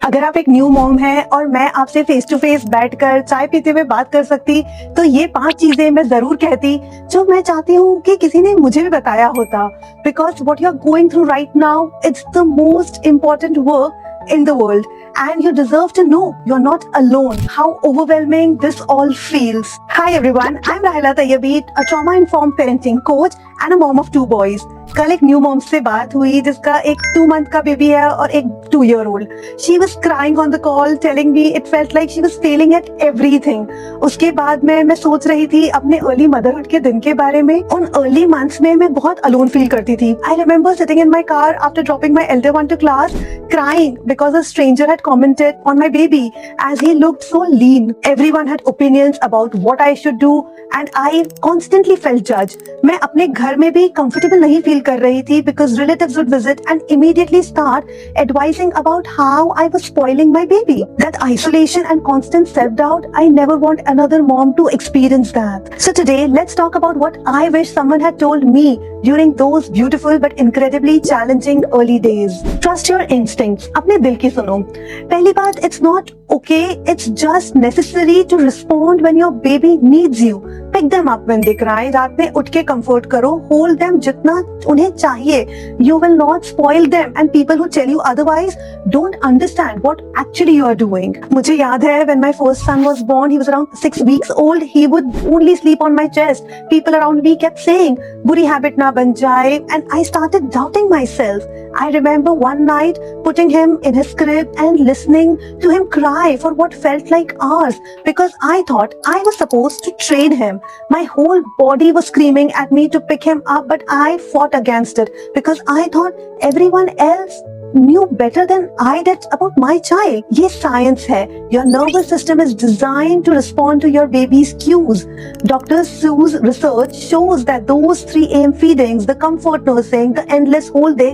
अगर आप एक न्यू मॉम हैं और मैं आपसे फेस टू फेस बैठकर चाय पीते हुए बात कर सकती तो ये 5 चीजें मैं जरूर कहती जो मैं चाहती हूँ कि किसी ने मुझे भी बताया होता। Because what you are going through right now, it's the most important work in the world, and you deserve to know you're not alone. How overwhelming this all feels. Hi everyone, I'm Rahila Tayyabit, a trauma-informed parenting coach and a mom of 2 boys. कल एक new mom से बात हुई जिसका एक 2 month का baby है और एक 2-year-old. She was crying on the call, telling me it felt like she was failing at everything. उसके बाद में मैं सोच रही थी अपने अर्ली मदरहुड के दिन के बारे में. उन अर्ली मंथ्स में मैं बहुत अलोन फील करती थी. I remember sitting in my car after dropping my elder one to class, crying because a stranger had commented on my baby as he looked so lean. Everyone had opinions about what I should do and I constantly felt judged. मैं अपने घर में भी comfortable नहीं feel कर रही थी because relatives would visit and immediately start advising about how I was spoiling my baby. That isolation and constant self-doubt, I never want another mom to experience that. So today, let's talk about what I wish someone had told me during those beautiful but incredibly challenging early days. Trust your instincts. अपने दिल की सुनो. पहली बात, it's not okay, it's just necessary to respond when your baby needs you. Pick them up when they cry. रात में उठ के comfort करो. Hold them जितना उन्हें चाहिए. You will not spoil them, and people who tell you otherwise don't understand what actually you are doing. मुझे याद है when my first son was born, he was around 6 weeks old. He would only sleep on my chest. People around me kept saying, बुरी habit ना बन जाए, and I started doubting myself. I remember one night putting him in his crib and listening to him cry for what felt like hours because I thought I was supposed to train him. My whole body was screaming at me to pick him up, but I fought against it because I thought everyone else knew better than I did about my child. ये science है. Your nervous system is designed to respond to your baby's cues. Dr. Sue's research shows that those 3 a.m. feedings, the comfort nursing, the endless whole day,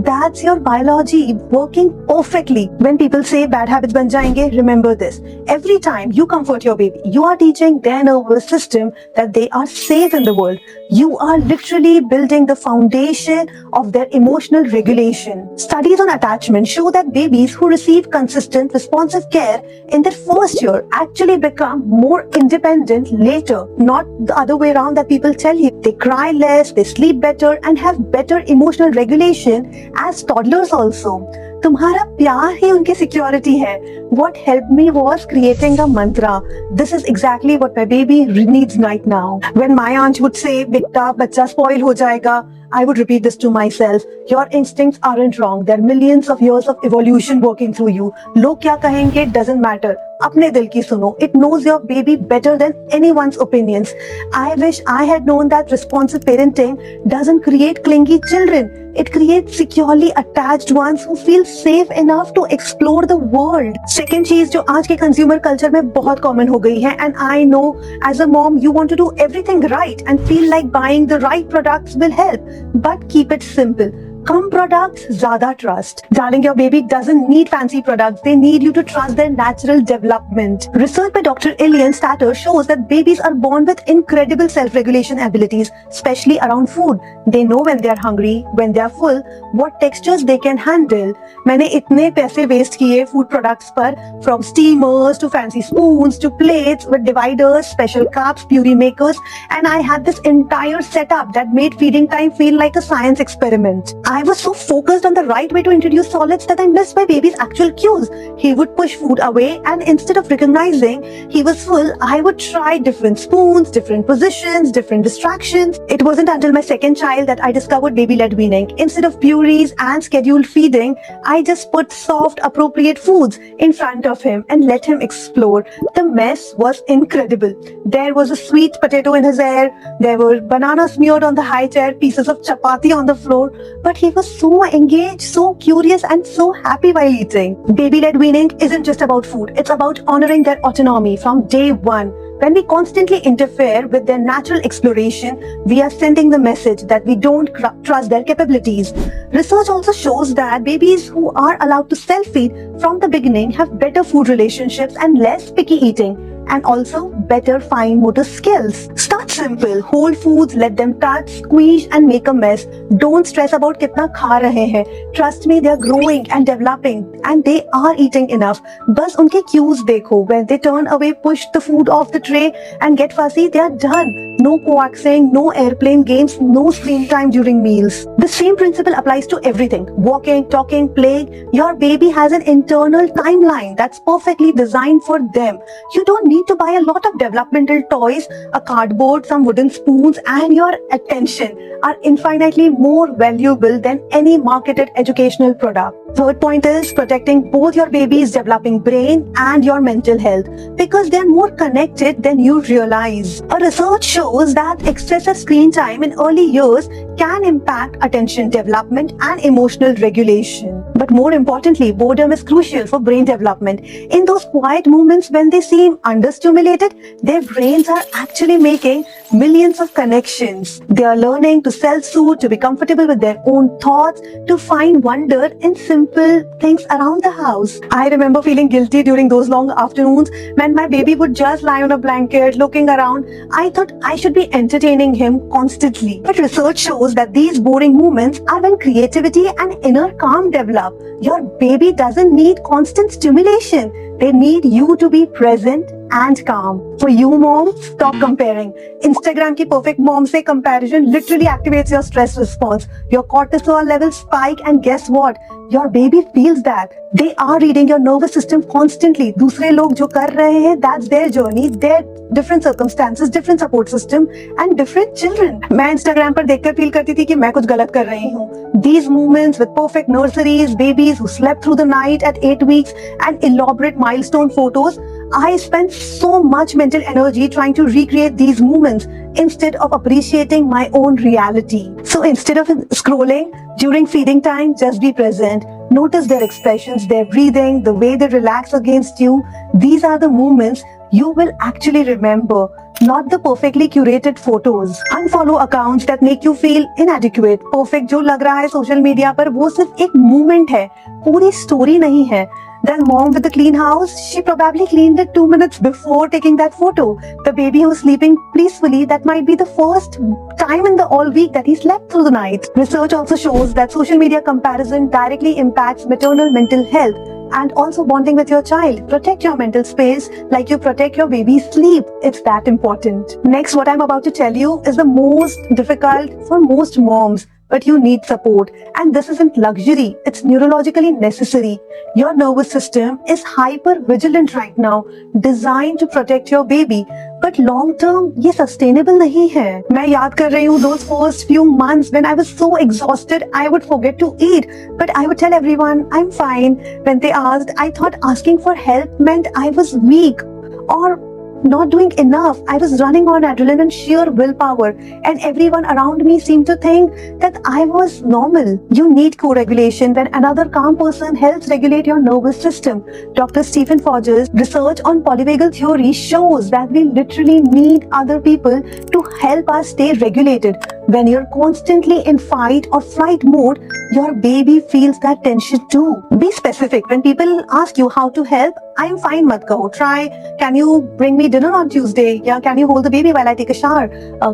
that's your biology working perfectly. When people say bad habits बन जाएंगे, remember this. Every time you comfort your baby, you are teaching their nervous system that they are safe in the world. You are literally building the foundation of their emotional regulation. Studies on attachment show that babies who receive consistent, responsive care in their first year actually become more independent later. Not the other way around that people tell you. They cry less, they sleep better, and have better emotional regulation as toddlers also. तुम्हारा प्यार ही उनकी security है. What helped me was creating a mantra. This is exactly what my baby needs right now. When my aunt would say, "बेटा, बच्चा spoil हो जाएगा," I would repeat this to myself. Your instincts aren't wrong. There are millions of years of evolution working through you. लोग क्या कहेंगे doesn't matter. अपने दिल की सुनो. It knows your baby better than anyone's opinions. I wish I had known that responsive parenting doesn't create clingy children. It creates securely attached ones who feel safe enough to explore the world. Second चीज जो आज के consumer culture में बहुत common हो गई है, and I know as a mom you want to do everything right and feel like buying the right products will help, but keep it simple. Come products, ज़्यादा trust. Darling, your baby doesn't need fancy products. They need you to trust their natural development. Research by Dr. Ilian Statter shows that babies are born with incredible self-regulation abilities, especially around food. They know when they are hungry, when they are full, what textures they can handle. मैंने इतने पैसे waste किए food products पर, from steamers to fancy spoons to plates with dividers, special cups, puree makers, and I had this entire setup that made feeding time feel like a science experiment. I was so focused on the right way to introduce solids that I missed my baby's actual cues. He would push food away, and instead of recognizing he was full, I would try different spoons, different positions, different distractions. It wasn't until my second child that I discovered baby-led weaning. Instead of purees and scheduled feeding, I just put soft, appropriate foods in front of him and let him explore. The mess was incredible. There was a sweet potato in his hair, there were bananas smeared on the high chair, pieces of chapati on the floor, but he was so engaged, so curious, and so happy while eating. Baby-led weaning isn't just about food. It's about honoring their autonomy from day one. When we constantly interfere with their natural exploration, we are sending the message that we don't trust their capabilities. Research also shows that babies who are allowed to self-feed from the beginning have better food relationships and less picky eating. and also better fine motor skills. Start simple, hold foods, let them touch, squeeze and make a mess. Don't stress about कितना खा रहे हैं. Trust me, they are growing and developing and they are eating enough. बस उनके cues देखो. When they turn away, push the food off the tray and get fussy, they are done. No coaxing, no airplane games, no screen time during meals. The same principle applies to everything. Walking, talking, playing. Your baby has an internal timeline that's perfectly designed for them. You don't need to buy a lot of developmental toys, a cardboard, some wooden spoons, and your attention are infinitely more valuable than any marketed educational product. Third point is protecting both your baby's developing brain and your mental health because they are more connected than you realize. A research shows that excessive screen time in early years can impact attention development and emotional regulation. But more importantly, boredom is crucial for brain development. In those quiet moments when they seem understimulated, their brains are actually making millions of connections. They are learning to self-soothe, to be comfortable with their own thoughts, to find wonder in simple things around the house. I remember feeling guilty during those long afternoons when my baby would just lie on a blanket looking around. I thought I should be entertaining him constantly. But research shows that these boring moments are when creativity and inner calm develop. Your baby doesn't need constant stimulation. They need you to be present and calm. For you moms, stop comparing. Instagram की perfect mom से comparison literally activates your stress response. Your cortisol levels spike and guess what? Your baby feels that. They are reading your nervous system constantly. दूसरे लोग जो कर रहे हैं, that's their journey, their different circumstances, different support system and different children. मैं Instagram पर देखकर feel करती थी कि मैं कुछ गलत कर रही हूँ. These moments with perfect nurseries, babies who slept through the night at 8 weeks and elaborate milestone photos, I spent so much mental energy trying to recreate these moments instead of appreciating my own reality. So instead of scrolling during feeding time, just be present. Notice their expressions, their breathing, the way they relax against you. These are the moments you will actually remember, not the perfectly curated photos. Unfollow accounts that make you feel inadequate. Perfect जो लग रहा है social media पर, वो सिर्फ एक moment है, पूरी story नहीं है. That mom with the clean house, she probably cleaned it 2 minutes before taking that photo. The baby who's sleeping peacefully, that might be the first time in the all week that he slept through the night. Research also shows that social media comparison directly impacts maternal mental health and also bonding with your child. Protect your mental space like you protect your baby's sleep. It's that important. Next, what I'm about to tell you is the most difficult for most moms. But you need support. And this isn't luxury. It's neurologically necessary. Your nervous system is hyper vigilant right now, designed to protect your baby. But long term, ये sustainable नहीं है. मैं याद कर रही हूँ those first few months when I was so exhausted, I would forget to eat. But I would tell everyone, I'm fine. When they asked, I thought asking for help meant I was weak or not doing enough. I was running on adrenaline and sheer willpower, and everyone around me seemed to think that I was normal. You need co-regulation when another calm person helps regulate your nervous system. Dr. Stephen Forger's research on polyvagal theory shows that we literally need other people to help us stay regulated. When you're constantly in fight or flight mode, your baby feels that tension too. Be specific. When people ask you how to help, I'm fine, mat kaho. Try, can you bring me dinner on Tuesday? Yeah, can you hold the baby while I take a shower?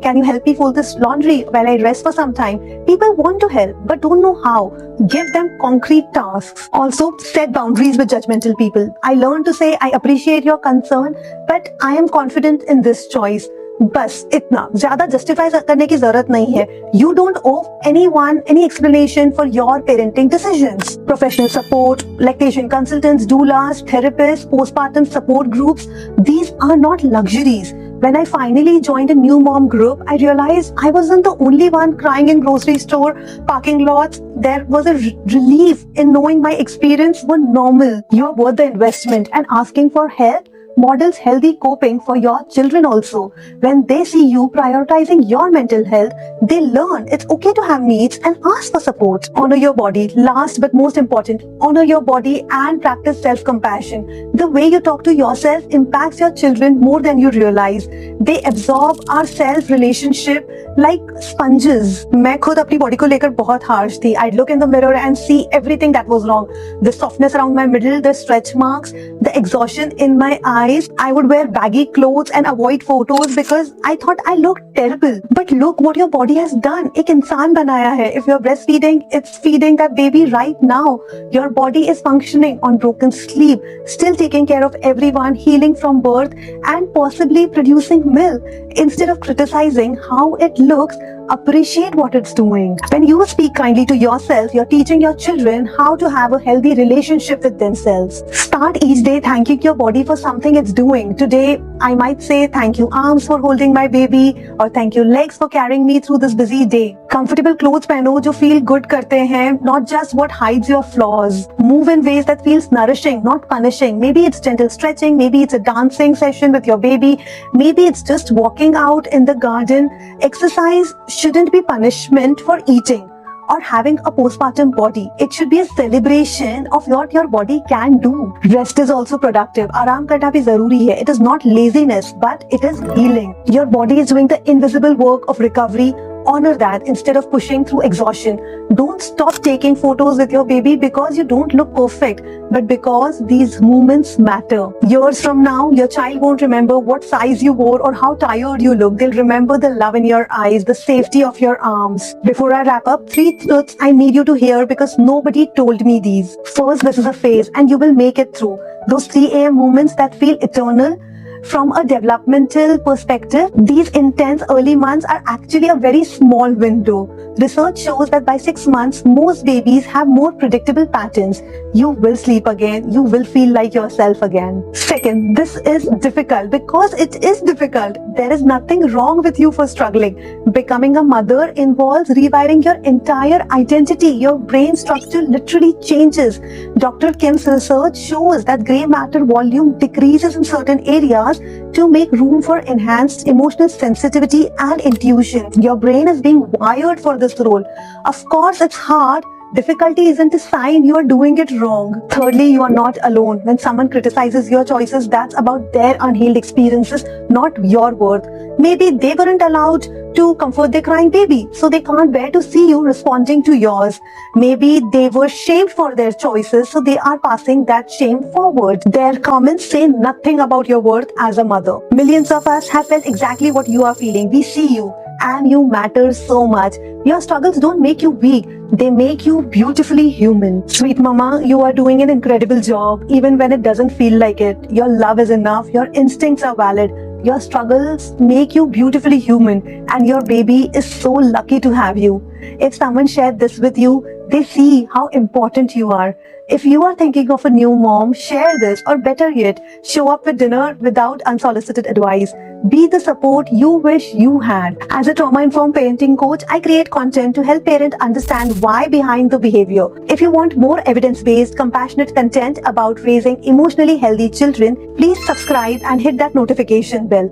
Can you help me fold this laundry while I rest for some time? People want to help but don't know how. Give them concrete tasks. Also, set boundaries with judgmental people. I learned to say I appreciate your concern, but I am confident in this choice. बस इतना, ज्यादा justify करने की जरूरत नहीं है. You don't owe anyone any explanation for your parenting decisions. Professional support, lactation consultants, doulas, therapists, postpartum support groups, these are not luxuries. When I finally joined a new mom group, I realized I wasn't the only one crying in grocery store, parking lots. There was a relief in knowing my experience was normal. You're worth the investment, and asking for help models healthy coping for your children also. When they see you prioritizing your mental health, they learn it's okay to have needs and ask for support. Honor your body. Last but most important, honor your body and practice self-compassion. The way you talk to yourself impacts your children more than you realize. They absorb our self-relationship like sponges. मैं खुद अपनी body को लेकर बहुत harsh थी. I'd look in the mirror and see everything that was wrong. The softness around my middle, the stretch marks, the exhaustion in my eyes. eyes, I would wear baggy clothes and avoid photos because I thought I looked terrible. But look what your body has done. एक इंसान बनाया है. If you're breastfeeding, it's feeding that baby right now. Your body is functioning on broken sleep, still taking care of everyone, healing from birth, and possibly producing milk. Instead of criticizing how it looks, appreciate what it's doing. When you speak kindly to yourself, you're teaching your children how to have a healthy relationship with themselves. Start each day thanking your body for something it's doing. Today, I might say thank you arms for holding my baby, or thank you legs for carrying me through this busy day. Comfortable clothes पहनो जो feel good करते हैं, not just what hides your flaws. Move in ways that feels nourishing, not punishing. Maybe it's gentle stretching, maybe it's a dancing session with your baby, maybe it's just walking out in the garden. Exercise shouldn't be punishment for eating or having a postpartum body. It should be a celebration of what your body can do. Rest is also productive. आराम करना भी जरूरी है. It is not laziness, but it is healing. Your body is doing the invisible work of recovery. Honor that instead of pushing through exhaustion. Don't stop taking photos with your baby because you don't look perfect, but because these moments matter. Years from now, your child won't remember what size you wore or how tired you look. They'll remember the love in your eyes, the safety of your arms. Before I wrap up, 3 truths I need you to hear because nobody told me these. First, this is a phase and you will make it through. Those 3 a.m. moments that feel eternal. From a developmental perspective, these intense early months are actually a very small window. Research shows that by 6 months, most babies have more predictable patterns. You will sleep again. You will feel like yourself again. Second, this is difficult because it is difficult. There is nothing wrong with you for struggling. Becoming a mother involves rewiring your entire identity. Your brain structure literally changes. Dr. Kim's research shows that gray matter volume decreases in certain areas to make room for enhanced emotional sensitivity and intuition. Your brain is being wired for this role. Of course, it's hard. Difficulty isn't a sign you are doing it wrong. Thirdly, you are not alone. When someone criticizes your choices, that's about their unhealed experiences, not your worth. Maybe they weren't allowed to comfort their crying baby, so they can't bear to see you responding to yours. Maybe they were shamed for their choices, so they are passing that shame forward. Their comments say nothing about your worth as a mother. Millions of us have felt exactly what you are feeling. We see you. And you matter so much. Your struggles don't make you weak. They make you beautifully human. Sweet mama, you are doing an incredible job, even when it doesn't feel like it. Your love is enough. Your instincts are valid. Your struggles make you beautifully human. And your baby is so lucky to have you. If someone shared this with you, they see how important you are. If you are thinking of a new mom, share this, or better yet, show up with dinner without unsolicited advice. Be the support you wish you had. As a trauma-informed parenting coach, I create content to help parents understand why behind the behavior. If you want more evidence-based, compassionate content about raising emotionally healthy children, please subscribe and hit that notification bell.